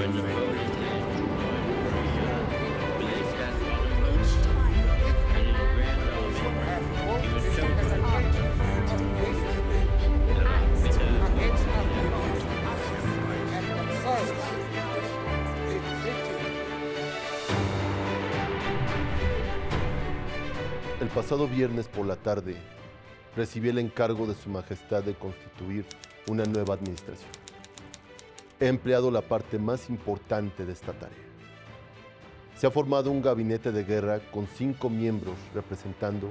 El pasado viernes por la tarde recibí el encargo de Su Majestad de constituir una nueva administración. He empleado la parte más importante de esta tarea. Se ha formado un gabinete de guerra con 5 miembros representando,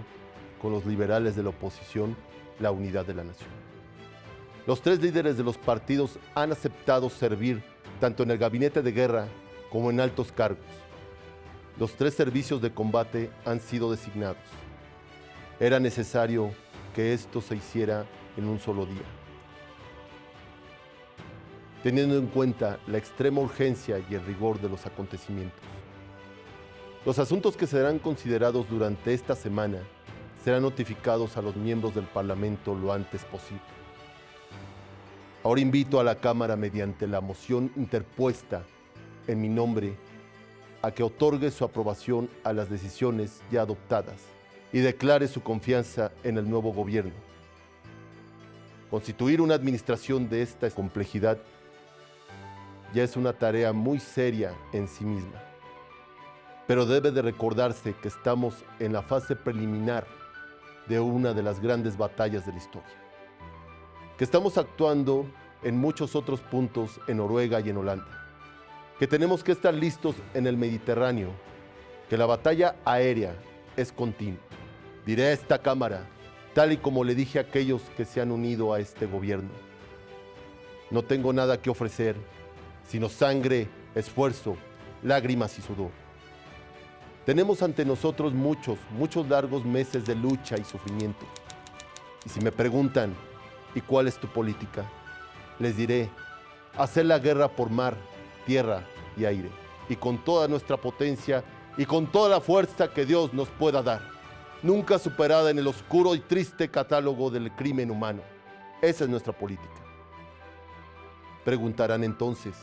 con los liberales de la oposición, la unidad de la nación. Los 3 líderes de los partidos han aceptado servir tanto en el gabinete de guerra como en altos cargos. Los 3 servicios de combate han sido designados. Era necesario que esto se hiciera en un solo día. Teniendo en cuenta la extrema urgencia y el rigor de los acontecimientos. Los asuntos que serán considerados durante esta semana serán notificados a los miembros del Parlamento lo antes posible. Ahora invito a la Cámara, mediante la moción interpuesta en mi nombre, a que otorgue su aprobación a las decisiones ya adoptadas y declare su confianza en el nuevo gobierno. Constituir una administración de esta complejidad ya es una tarea muy seria en sí misma, pero debe de recordarse que estamos en la fase preliminar de una de las grandes batallas de la historia, que estamos actuando en muchos otros puntos en Noruega y en Holanda, que tenemos que estar listos en el Mediterráneo, que la batalla aérea es continua. Diré a esta Cámara, tal y como le dije a aquellos que se han unido a este gobierno, no tengo nada que ofrecer, sino sangre, esfuerzo, lágrimas y sudor. Tenemos ante nosotros muchos largos meses de lucha y sufrimiento. Y si me preguntan, ¿y cuál es tu política? Les diré, hacer la guerra por mar, tierra y aire, y con toda nuestra potencia y con toda la fuerza que Dios nos pueda dar, nunca superada en el oscuro y triste catálogo del crimen humano. Esa es nuestra política. Preguntarán entonces,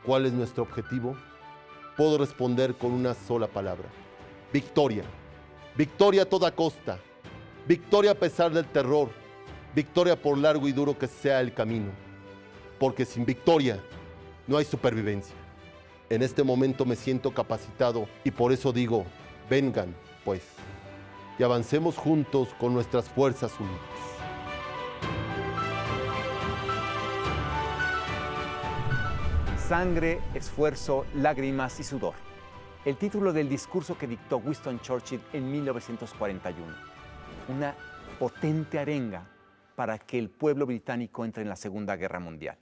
¿cuál es nuestro objetivo? Puedo responder con una sola palabra: victoria. Victoria a toda costa. Victoria a pesar del terror. Victoria por largo y duro que sea el camino. Porque sin victoria no hay supervivencia. En este momento me siento capacitado y por eso digo, vengan, pues, y avancemos juntos con nuestras fuerzas unidas. Sangre, esfuerzo, lágrimas y sudor. El título del discurso que dictó Winston Churchill en 1941. Una potente arenga para que el pueblo británico entre en la Segunda Guerra Mundial.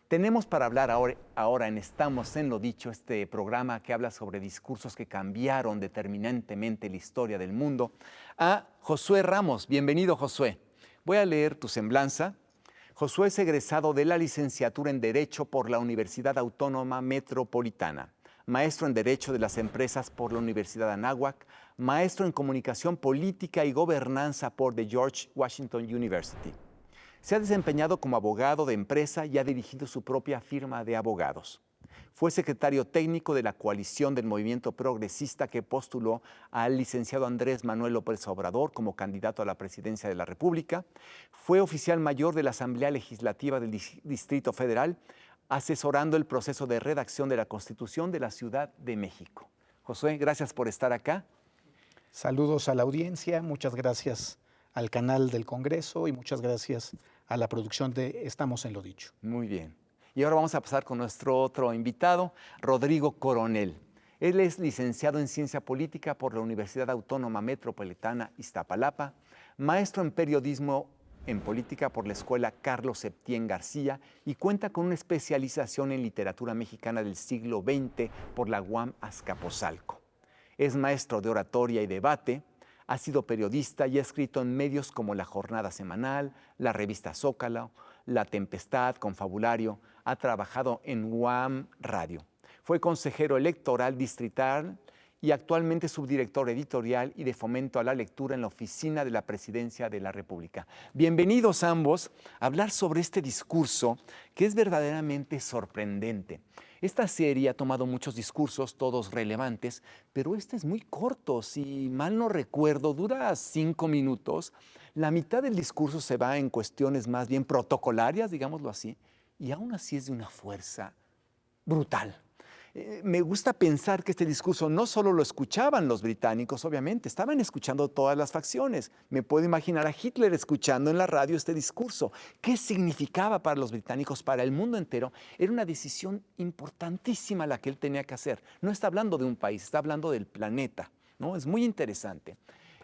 Tenemos para hablar ahora en Estamos en lo Dicho, este programa que habla sobre discursos que cambiaron determinantemente la historia del mundo, a Josué Ramos. Bienvenido, Josué. Voy a leer tu semblanza. Josué es egresado de la licenciatura en Derecho por la Universidad Autónoma Metropolitana, maestro en Derecho de las Empresas por la Universidad Anáhuac, maestro en Comunicación Política y Gobernanza por The George Washington University. Se ha desempeñado como abogado de empresa y ha dirigido su propia firma de abogados. Fue secretario técnico de la coalición del Movimiento Progresista que postuló al licenciado Andrés Manuel López Obrador como candidato a la presidencia de la República. Fue oficial mayor de la Asamblea Legislativa del Distrito Federal, asesorando el proceso de redacción de la Constitución de la Ciudad de México. Josué, gracias por estar acá. Saludos a la audiencia, muchas gracias al canal del Congreso y muchas gracias a la producción de Estamos en lo Dicho. Muy bien. Y ahora vamos a pasar con nuestro otro invitado, Rodrigo Coronel. Él es licenciado en Ciencia Política por la Universidad Autónoma Metropolitana Iztapalapa, maestro en Periodismo en Política por la Escuela Carlos Septién García y cuenta con una especialización en Literatura Mexicana del siglo XX por la UAM Azcapotzalco. Es maestro de Oratoria y Debate. Ha sido periodista y ha escrito en medios como La Jornada Semanal, la revista Zócalo, La Tempestad, Confabulario. Ha trabajado en UAM Radio. Fue consejero electoral distrital y actualmente subdirector editorial y de fomento a la lectura en la oficina de la Presidencia de la República. Bienvenidos ambos a hablar sobre este discurso que es verdaderamente sorprendente. Esta serie ha tomado muchos discursos, todos relevantes, pero este es muy corto. Si mal no recuerdo, dura 5 minutos. La mitad del discurso se va en cuestiones más bien protocolarias, digámoslo así, y aún así es de una fuerza brutal. Me gusta pensar que este discurso no solo lo escuchaban los británicos, obviamente, estaban escuchando todas las facciones. Me puedo imaginar a Hitler escuchando en la radio este discurso. ¿Qué significaba para los británicos, para el mundo entero? Era una decisión importantísima la que él tenía que hacer. No está hablando de un país, está hablando del planeta, ¿no? Es muy interesante.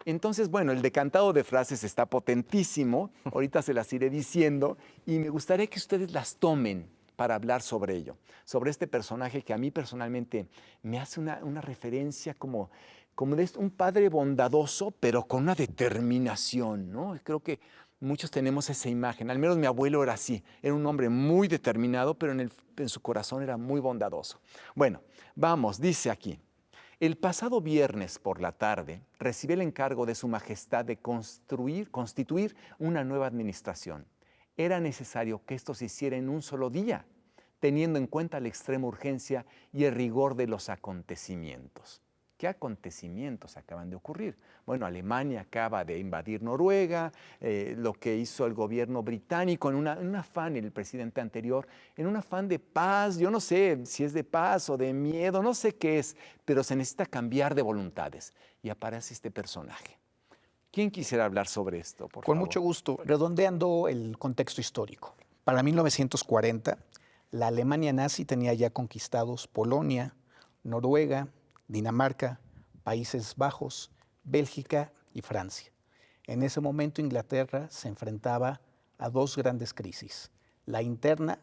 Entonces, bueno, el decantado de frases está potentísimo, ahorita se las iré diciendo, y me gustaría que ustedes las tomen para hablar sobre ello, sobre este personaje que a mí personalmente me hace una referencia como de un padre bondadoso, pero con una determinación, ¿no? Creo que muchos tenemos esa imagen, al menos mi abuelo era así, era un hombre muy determinado, pero en su corazón era muy bondadoso. Bueno, vamos, dice aquí: el pasado viernes por la tarde recibí el encargo de Su Majestad de constituir una nueva administración. Era necesario que esto se hiciera en un solo día, teniendo en cuenta la extrema urgencia y el rigor de los acontecimientos. ¿Qué acontecimientos acaban de ocurrir? Bueno, Alemania acaba de invadir Noruega, lo que hizo el gobierno británico en un afán, el presidente anterior, en un afán de paz. Yo no sé si es de paz o de miedo, no sé qué es, pero se necesita cambiar de voluntades. Y aparece este personaje. ¿Quién quisiera hablar sobre esto, por Con favor? mucho gusto. Redondeando el contexto histórico. Para 1940, la Alemania nazi tenía ya conquistados Polonia, Noruega, Dinamarca, Países Bajos, Bélgica y Francia. En ese momento Inglaterra se enfrentaba a dos grandes crisis: la interna,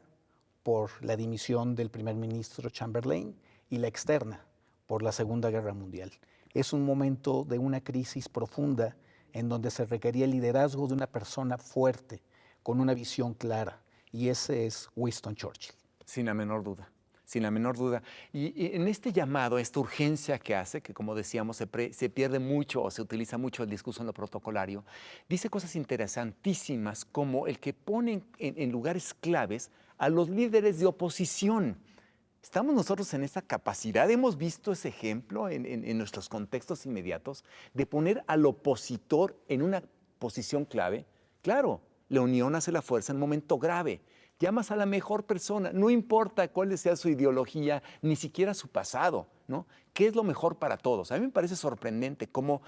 por la dimisión del primer ministro Chamberlain, y la externa, por la Segunda Guerra Mundial. Es un momento de una crisis profunda en donde se requería el liderazgo de una persona fuerte, con una visión clara, y ese es Winston Churchill. Sin la menor duda, sin la menor duda. Y en este llamado, esta urgencia que hace, que como decíamos se pierde mucho o se utiliza mucho el discurso en lo protocolario, dice cosas interesantísimas como el que pone en lugares claves a los líderes de oposición. Estamos nosotros en esa capacidad, hemos visto ese ejemplo en nuestros contextos inmediatos, de poner al opositor en una posición clave. Claro, la unión hace la fuerza en un momento grave. Llamas a la mejor persona, no importa cuál sea su ideología, ni siquiera su pasado, ¿no? ¿Qué es lo mejor para todos? A mí me parece sorprendente cómo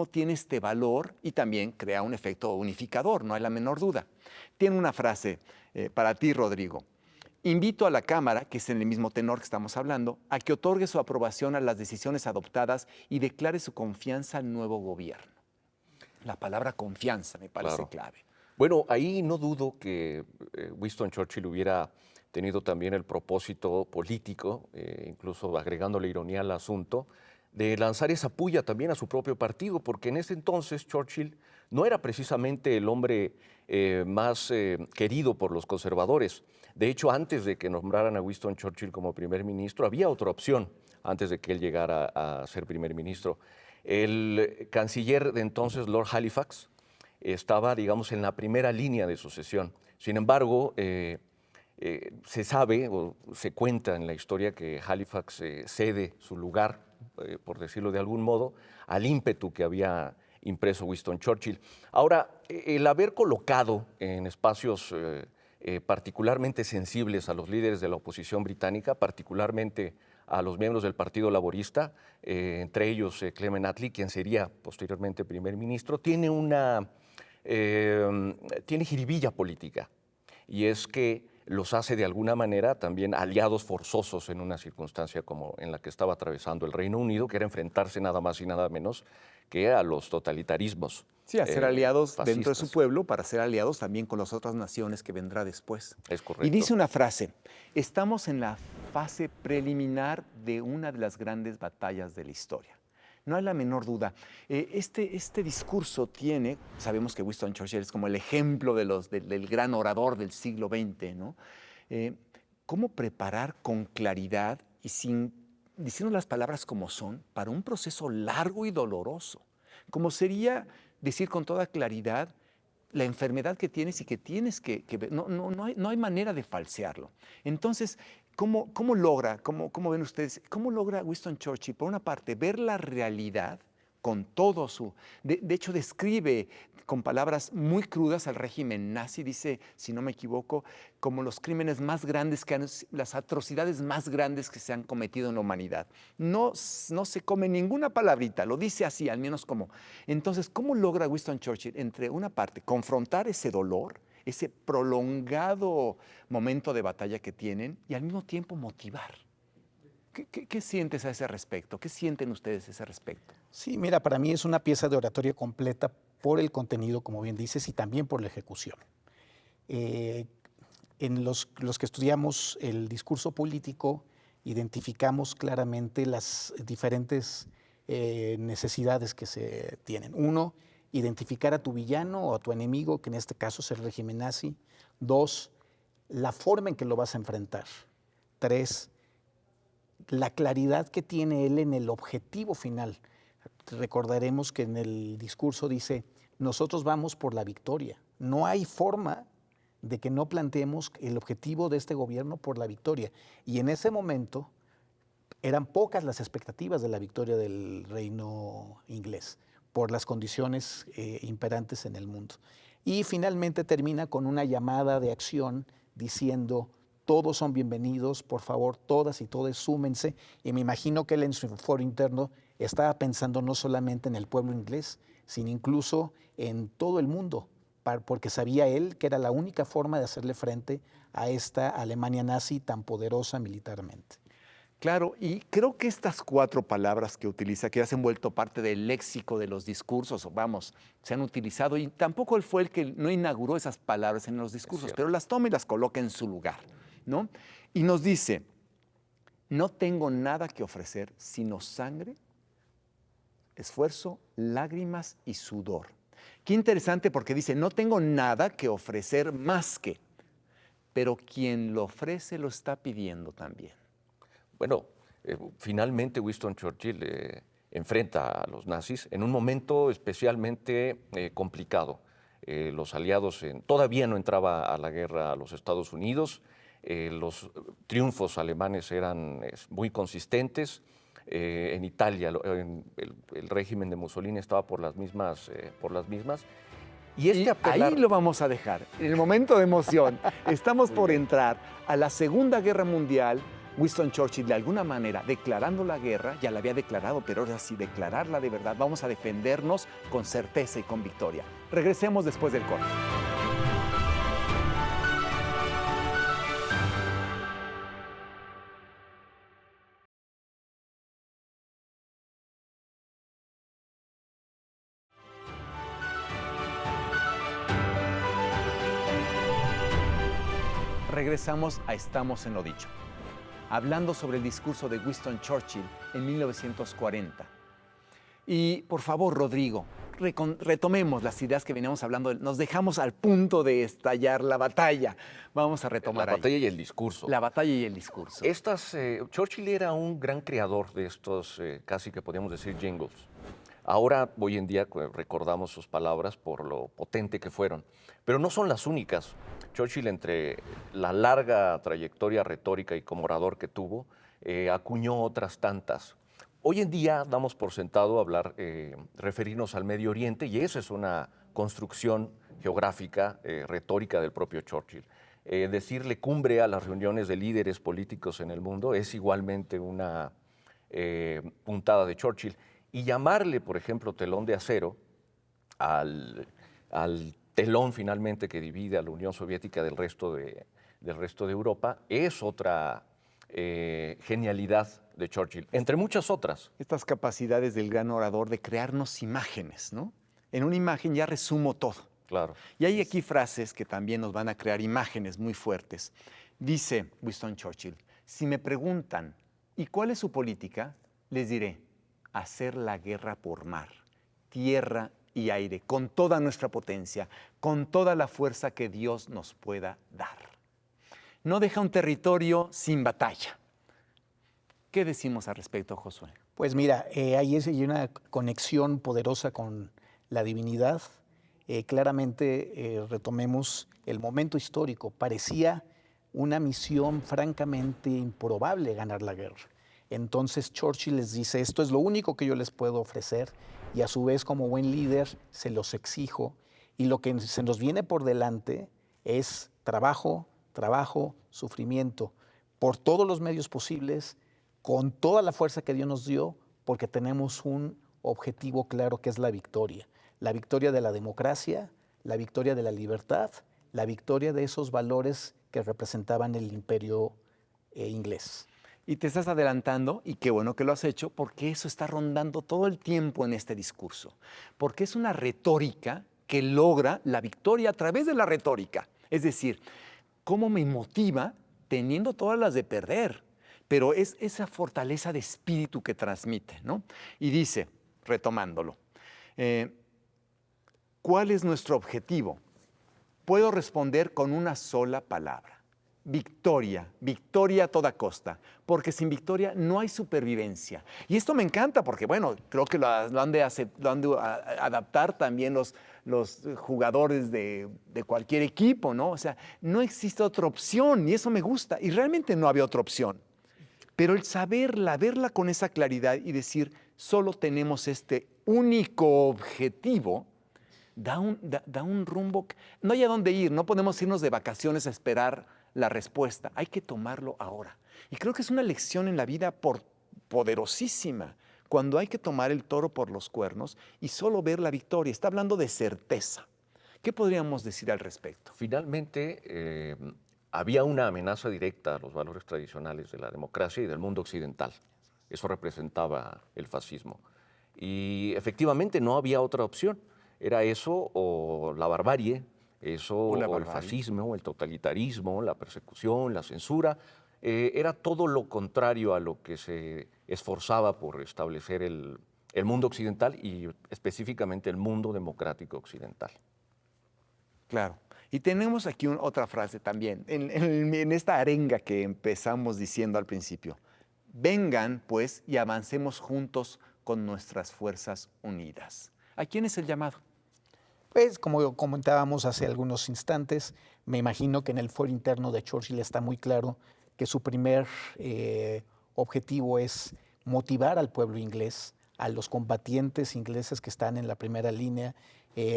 tiene este valor y también crea un efecto unificador, no hay la menor duda. Tiene una frase para ti, Rodrigo. Invito a la Cámara, que es en el mismo tenor que estamos hablando, a que otorgue su aprobación a las decisiones adoptadas y declare su confianza al nuevo gobierno. La palabra confianza me parece clave. Bueno, ahí no dudo que Winston Churchill hubiera tenido también el propósito político, incluso agregándole ironía al asunto, de lanzar esa puya también a su propio partido, porque en ese entonces Churchill no era precisamente el hombre más querido por los conservadores. De hecho, antes de que nombraran a Winston Churchill como primer ministro, había otra opción antes de que él llegara a ser primer ministro. El canciller de entonces, Lord Halifax, estaba, digamos, en la primera línea de sucesión. Sin embargo, se sabe o se cuenta en la historia que Halifax cede su lugar, por decirlo de algún modo, al ímpetu que había impreso Winston Churchill. Ahora, el haber colocado en espacios particularmente sensibles a los líderes de la oposición británica, particularmente a los miembros del Partido Laborista, entre ellos Clement Attlee, quien sería posteriormente primer ministro, tiene jiribilla política, y es que los hace de alguna manera también aliados forzosos en una circunstancia como en la que estaba atravesando el Reino Unido, que era enfrentarse nada más y nada menos que a los totalitarismos. Sí, a ser aliados fascistas. dentro de su pueblo, para ser aliados también con las otras naciones que vendrá después. Es correcto. Y dice una frase: estamos en la fase preliminar de una de las grandes batallas de la historia. No hay la menor duda. Este discurso tiene, sabemos que Winston Churchill es como el ejemplo del gran orador del siglo XX, ¿no? ¿Cómo preparar con claridad y diciendo las palabras como son, para un proceso largo y doloroso? Como sería decir con toda claridad la enfermedad que tienes y que tienes que ver. No hay manera de falsearlo. Entonces, ¿Cómo logra, cómo ven ustedes, cómo logra Winston Churchill, por una parte, ver la realidad con todo su... De hecho, describe con palabras muy crudas al régimen nazi, dice, si no me equivoco, como los crímenes más grandes, las atrocidades más grandes que se han cometido en la humanidad. No se come ninguna palabrita, lo dice así, al menos como... Entonces, ¿cómo logra Winston Churchill, entre una parte, confrontar ese dolor, ese prolongado momento de batalla que tienen y al mismo tiempo motivar? ¿Qué sientes a ese respecto? ¿Qué sienten ustedes a ese respecto? Sí, mira, para mí es una pieza de oratoria completa por el contenido, como bien dices, y también por la ejecución. En los que estudiamos el discurso político, identificamos claramente las diferentes necesidades que se tienen. Uno, identificar a tu villano o a tu enemigo, que en este caso es el régimen nazi. Dos, la forma en que lo vas a enfrentar. Tres, la claridad que tiene él en el objetivo final. Recordaremos que en el discurso dice, nosotros vamos por la victoria. No hay forma de que no planteemos el objetivo de este gobierno por la victoria. Y en ese momento eran pocas las expectativas de la victoria del reino inglés por las condiciones imperantes en el mundo. Y finalmente termina con una llamada de acción diciendo, todos son bienvenidos, por favor, todas y todos súmense. Y me imagino que él en su foro interno estaba pensando no solamente en el pueblo inglés, sino incluso en todo el mundo, porque sabía él que era la única forma de hacerle frente a esta Alemania nazi tan poderosa militarmente. Claro, y creo que estas 4 palabras que utiliza, que ya se han vuelto parte del léxico de los discursos, o vamos, se han utilizado, y tampoco él fue el que no inauguró esas palabras en los discursos, pero las toma y las coloca en su lugar, ¿no? Y nos dice, no tengo nada que ofrecer sino sangre, esfuerzo, lágrimas y sudor. Qué interesante porque dice, no tengo nada que ofrecer más que, pero quien lo ofrece lo está pidiendo también. Bueno, finalmente Winston Churchill enfrenta a los nazis en un momento especialmente complicado. Los aliados todavía no entraba a la guerra a los Estados Unidos, los triunfos alemanes eran muy consistentes. En Italia el régimen de Mussolini estaba por las mismas. Y ahí lo vamos a dejar, en el momento de emoción. Estamos por entrar a la Segunda Guerra Mundial. Winston Churchill, de alguna manera, declarando la guerra, ya la había declarado, pero ahora sí, declararla de verdad, vamos a defendernos con certeza y con victoria. Regresemos después del corte. Regresamos a Estamos en lo Dicho, hablando sobre el discurso de Winston Churchill en 1940. Y por favor, Rodrigo, retomemos las ideas que veníamos hablando. Nos dejamos al punto de estallar la batalla. Vamos a retomar la batalla y el discurso. La batalla y el discurso. Churchill era un gran creador de estos, casi que podríamos decir, jingles. Ahora, hoy en día, recordamos sus palabras por lo potente que fueron. Pero no son las únicas. Churchill, entre la larga trayectoria retórica y como orador que tuvo, acuñó otras tantas. Hoy en día damos por sentado referirnos al Medio Oriente, y esa es una construcción geográfica, retórica del propio Churchill. Decirle cumbre a las reuniones de líderes políticos en el mundo es igualmente una puntada de Churchill. Y llamarle, por ejemplo, telón de acero al telón finalmente que divide a la Unión Soviética del resto de Europa es otra genialidad de Churchill, entre muchas otras. Estas capacidades del gran orador de crearnos imágenes, ¿no? En una imagen ya resumo todo. Claro. Y hay aquí frases que también nos van a crear imágenes muy fuertes. Dice Winston Churchill, si me preguntan, ¿y cuál es su política? Les diré, hacer la guerra por mar, tierra y aire, con toda nuestra potencia, con toda la fuerza que Dios nos pueda dar. No deja un territorio sin batalla. ¿Qué decimos al respecto, Josué? Pues mira, ahí hay una conexión poderosa con la divinidad. Claramente retomemos el momento histórico. Parecía una misión francamente improbable, ganar la guerra. Entonces Churchill les dice, esto es lo único que yo les puedo ofrecer, y a su vez, como buen líder, se los exijo, y lo que se nos viene por delante es trabajo, trabajo, sufrimiento, por todos los medios posibles, con toda la fuerza que Dios nos dio, porque tenemos un objetivo claro que es la victoria de la democracia, la victoria de la libertad, la victoria de esos valores que representaban el imperio inglés. Y te estás adelantando, y qué bueno que lo has hecho, porque eso está rondando todo el tiempo en este discurso. Porque es una retórica que logra la victoria a través de la retórica. Es decir, cómo me motiva teniendo todas las de perder, pero es esa fortaleza de espíritu que transmite, ¿no? Y dice, retomándolo, ¿cuál es nuestro objetivo? Puedo responder con una sola palabra. Victoria, victoria a toda costa, porque sin victoria no hay supervivencia. Y esto me encanta porque, bueno, creo que lo han de adaptar también los jugadores de cualquier equipo, ¿no? O sea, no existe otra opción y eso me gusta. Y realmente no había otra opción. Pero el saberla, verla con esa claridad y decir, solo tenemos este único objetivo, da un rumbo. No hay a dónde ir, no podemos irnos de vacaciones a esperar la respuesta, hay que tomarlo ahora. Y creo que es una lección en la vida poderosísima, cuando hay que tomar el toro por los cuernos y solo ver la victoria. Está hablando de certeza. ¿Qué podríamos decir al respecto? Finalmente, había una amenaza directa a los valores tradicionales de la democracia y del mundo occidental. Eso representaba el fascismo. Y efectivamente no había otra opción. Era eso o la barbarie, eso o el fascismo, el totalitarismo, la persecución, la censura. Era todo lo contrario a lo que se esforzaba por establecer el mundo occidental y específicamente el mundo democrático occidental. Claro. Y tenemos aquí otra frase también, en esta arenga que empezamos diciendo al principio. Vengan, pues, y avancemos juntos con nuestras fuerzas unidas. ¿A quién es el llamado? Pues, como comentábamos hace algunos instantes, me imagino que en el fuero interno de Churchill está muy claro que su primer objetivo es motivar al pueblo inglés, a los combatientes ingleses que están en la primera línea,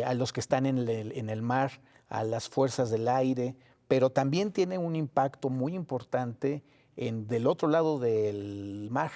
a los que están en el mar, a las fuerzas del aire, pero también tiene un impacto muy importante del otro lado del mar,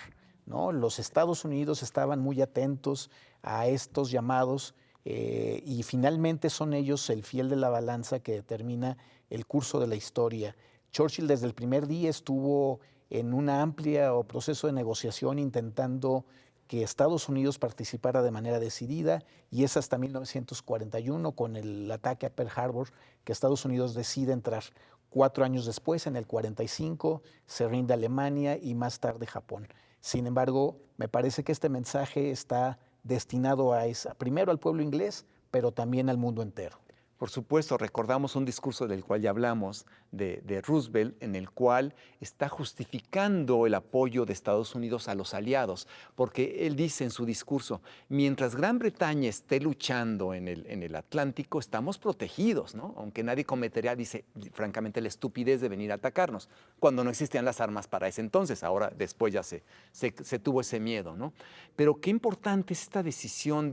¿no? Los Estados Unidos estaban muy atentos a estos llamados y finalmente son ellos el fiel de la balanza que determina el curso de la historia. Churchill desde el primer día estuvo en un amplio proceso de negociación intentando que Estados Unidos participara de manera decidida, y es hasta 1941, con el ataque a Pearl Harbor, que Estados Unidos decide entrar. 4 años después, en el 45, se rinde Alemania y más tarde Japón. Sin embargo, me parece que este mensaje está destinado primero al pueblo inglés, pero también al mundo entero. Por supuesto, recordamos un discurso del cual ya hablamos, de Roosevelt, en el cual está justificando el apoyo de Estados Unidos a los aliados, porque él dice en su discurso, mientras Gran Bretaña esté luchando en el Atlántico, estamos protegidos, ¿no? Aunque nadie cometería, dice, francamente, la estupidez de venir a atacarnos, cuando no existían las armas para ese entonces. Ahora, después ya se tuvo ese miedo, ¿no? Pero qué importante es esta decisión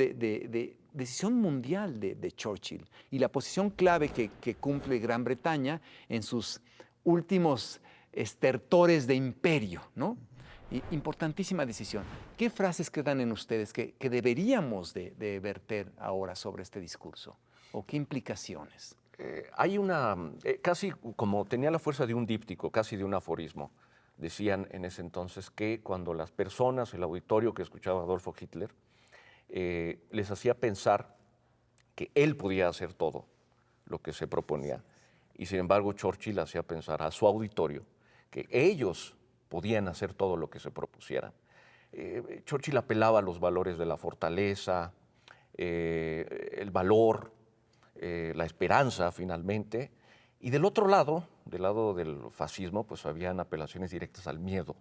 decisión mundial de Churchill y la posición clave que cumple Gran Bretaña en sus últimos estertores de imperio, ¿no? Importantísima decisión. ¿Qué frases quedan en ustedes que deberíamos de verter ahora sobre este discurso? ¿O qué implicaciones? Hay una, casi como tenía la fuerza de un díptico, casi de un aforismo. Decían en ese entonces que cuando las personas, el auditorio que escuchaba a Adolfo Hitler, les hacía pensar que él podía hacer todo lo que se proponía. Y sin embargo, Churchill hacía pensar a su auditorio que ellos podían hacer todo lo que se propusieran. Churchill apelaba a los valores de la fortaleza, el valor, la esperanza finalmente. Y del otro lado, del lado del fascismo, pues habían apelaciones directas al miedo,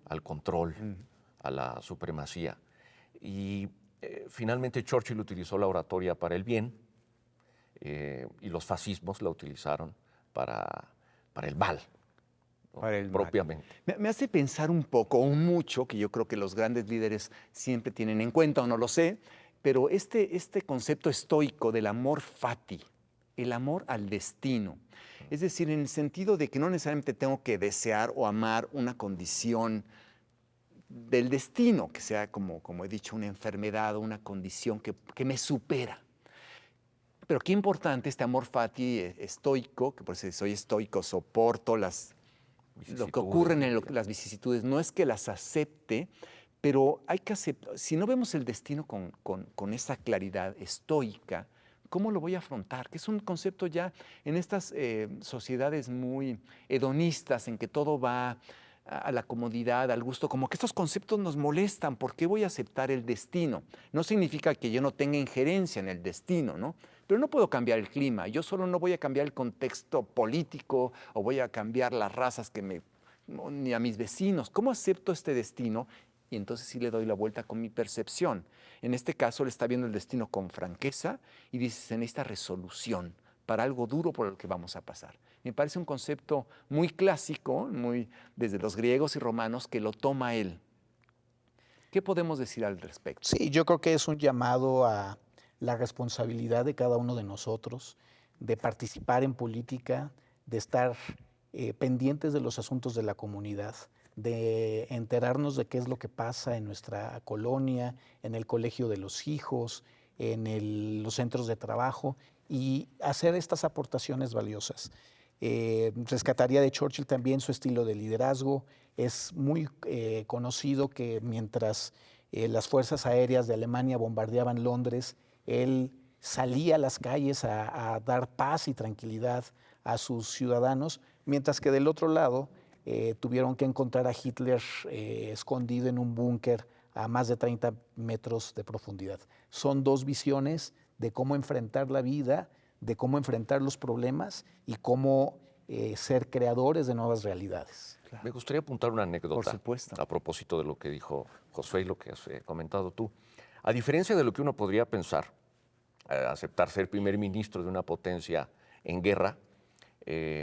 al control, a la supremacía. Y finalmente Churchill utilizó la oratoria para el bien y los fascismos la utilizaron para para el mal, ¿no? Para el mal. Propiamente. Me hace pensar un poco o mucho, que yo creo que los grandes líderes siempre tienen en cuenta, o no lo sé, pero este concepto estoico del amor fati, el amor al destino. Es decir, en el sentido de que no necesariamente tengo que desear o amar una condición del destino, que sea, como he dicho, una enfermedad o una condición que me supera. Pero qué importante este amor fati estoico, que por eso soy estoico, soporto lo que ocurre en las vicisitudes. No es que las acepte, pero hay que aceptar. Si no vemos el destino con esa claridad estoica, ¿cómo lo voy a afrontar? Que es un concepto ya en estas sociedades muy hedonistas, en que todo va a la comodidad, al gusto, como que estos conceptos nos molestan. ¿Por qué voy a aceptar el destino? No significa que yo no tenga injerencia en el destino, ¿no? Pero no puedo cambiar el clima. Yo solo no voy a cambiar el contexto político o voy a cambiar las razas ni a mis vecinos. ¿Cómo acepto este destino? Y entonces sí le doy la vuelta con mi percepción. En este caso, le está viendo el destino con franqueza y dice, en esta resolución para algo duro por el que vamos a pasar. Me parece un concepto muy clásico, desde los griegos y romanos, que lo toma él. ¿Qué podemos decir al respecto? Sí, yo creo que es un llamado a la responsabilidad de cada uno de nosotros, de participar en política, de estar pendientes de los asuntos de la comunidad, de enterarnos de qué es lo que pasa en nuestra colonia, en el colegio de los hijos, en los centros de trabajo, y hacer estas aportaciones valiosas. Rescataría de Churchill también su estilo de liderazgo. Es muy conocido que mientras las fuerzas aéreas de Alemania bombardeaban Londres, él salía a las calles a dar paz y tranquilidad a sus ciudadanos, mientras que del otro lado tuvieron que encontrar a Hitler escondido en un búnker a más de 30 metros de profundidad. Son dos visiones de cómo enfrentar la vida, de cómo enfrentar los problemas y cómo ser creadores de nuevas realidades. Me gustaría apuntar una anécdota. Por supuesto. A propósito de lo que dijo Josué y lo que has comentado tú. A diferencia de lo que uno podría pensar, aceptar ser primer ministro de una potencia en guerra,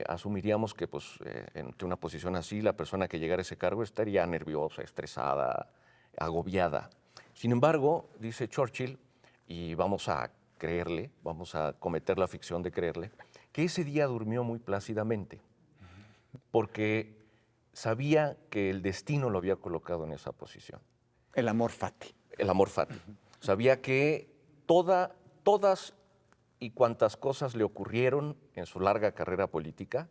asumiríamos que pues, entre una posición así, la persona que llegara a ese cargo estaría nerviosa, estresada, agobiada. Sin embargo, dice Churchill, y vamos a creerle, vamos a cometer la ficción de creerle, que ese día durmió muy plácidamente, porque sabía que el destino lo había colocado en esa posición. El amor fati. El amor fati. Sabía que todas y cuantas cosas le ocurrieron en su larga carrera política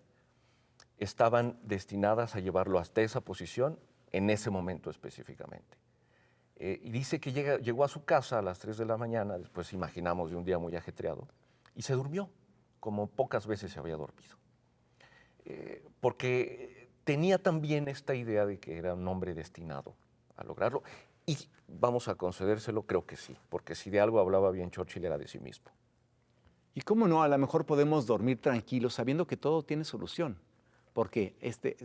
estaban destinadas a llevarlo hasta esa posición en ese momento específicamente. Y dice que llegó a su casa a las 3 de la mañana, después imaginamos de un día muy ajetreado, y se durmió, como pocas veces se había dormido. Porque tenía también esta idea de que era un hombre destinado a lograrlo, y vamos a concedérselo, creo que sí, porque si de algo hablaba bien Churchill era de sí mismo. Y cómo no, a lo mejor podemos dormir tranquilos sabiendo que todo tiene solución. Porque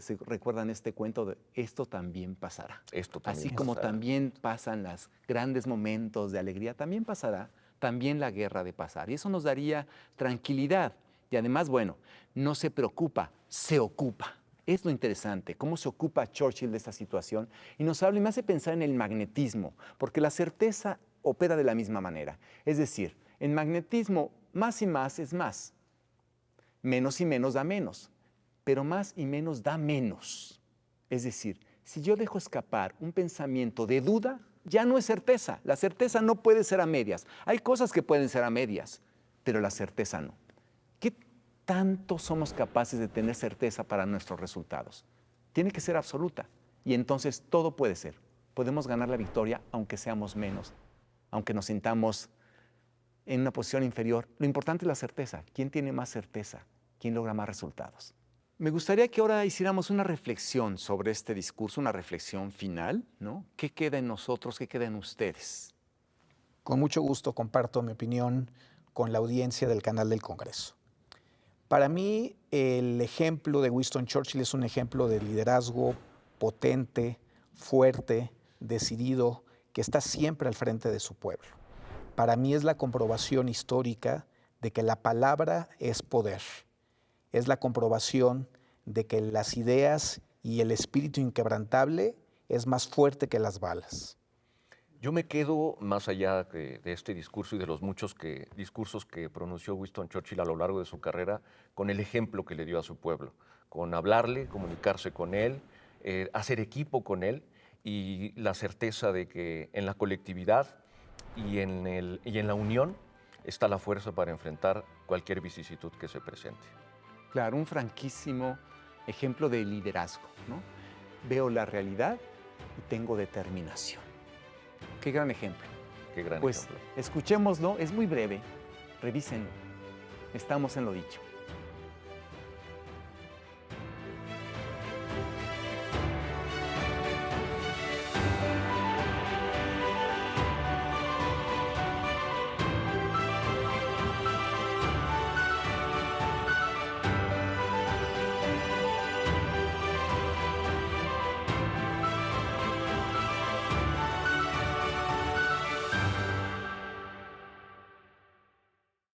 ¿se recuerdan este cuento de esto también pasará? Esto también Así como pasará. también pasan los grandes momentos de alegría, también pasará, también la guerra ha de pasar. Y eso nos daría tranquilidad. Y además, bueno, no se preocupa, se ocupa. Es lo interesante, cómo se ocupa Churchill de esta situación. Y nos habla y me hace pensar en el magnetismo, porque la certeza opera de la misma manera. Es decir, en magnetismo, más y más es más. Menos y menos da menos. Pero más y menos da menos. Es decir, si yo dejo escapar un pensamiento de duda, ya no es certeza. La certeza no puede ser a medias. Hay cosas que pueden ser a medias, pero la certeza no. ¿Qué tanto somos capaces de tener certeza para nuestros resultados? Tiene que ser absoluta. Y entonces todo puede ser. Podemos ganar la victoria aunque seamos menos, aunque nos sintamos en una posición inferior. Lo importante es la certeza. ¿Quién tiene más certeza? ¿Quién logra más resultados? Me gustaría que ahora hiciéramos una reflexión sobre este discurso, una reflexión final, ¿no? ¿Qué queda en nosotros? ¿Qué queda en ustedes? Con mucho gusto comparto mi opinión con la audiencia del canal del Congreso. Para mí, el ejemplo de Winston Churchill es un ejemplo de liderazgo potente, fuerte, decidido, que está siempre al frente de su pueblo. Para mí es la comprobación histórica de que la palabra es poder. Es la comprobación de que las ideas y el espíritu inquebrantable es más fuerte que las balas. Yo me quedo, más allá de este discurso y de los muchos discursos que pronunció Winston Churchill a lo largo de su carrera, con el ejemplo que le dio a su pueblo, con hablarle, comunicarse con él, hacer equipo con él y la certeza de que en la colectividad y en la unión está la fuerza para enfrentar cualquier vicisitud que se presente. Claro, un franquísimo ejemplo de liderazgo, ¿no? Veo la realidad y tengo determinación. Qué gran ejemplo. Qué gran Pues ejemplo. escuchémoslo, es muy breve, revísenlo. Estamos en lo dicho.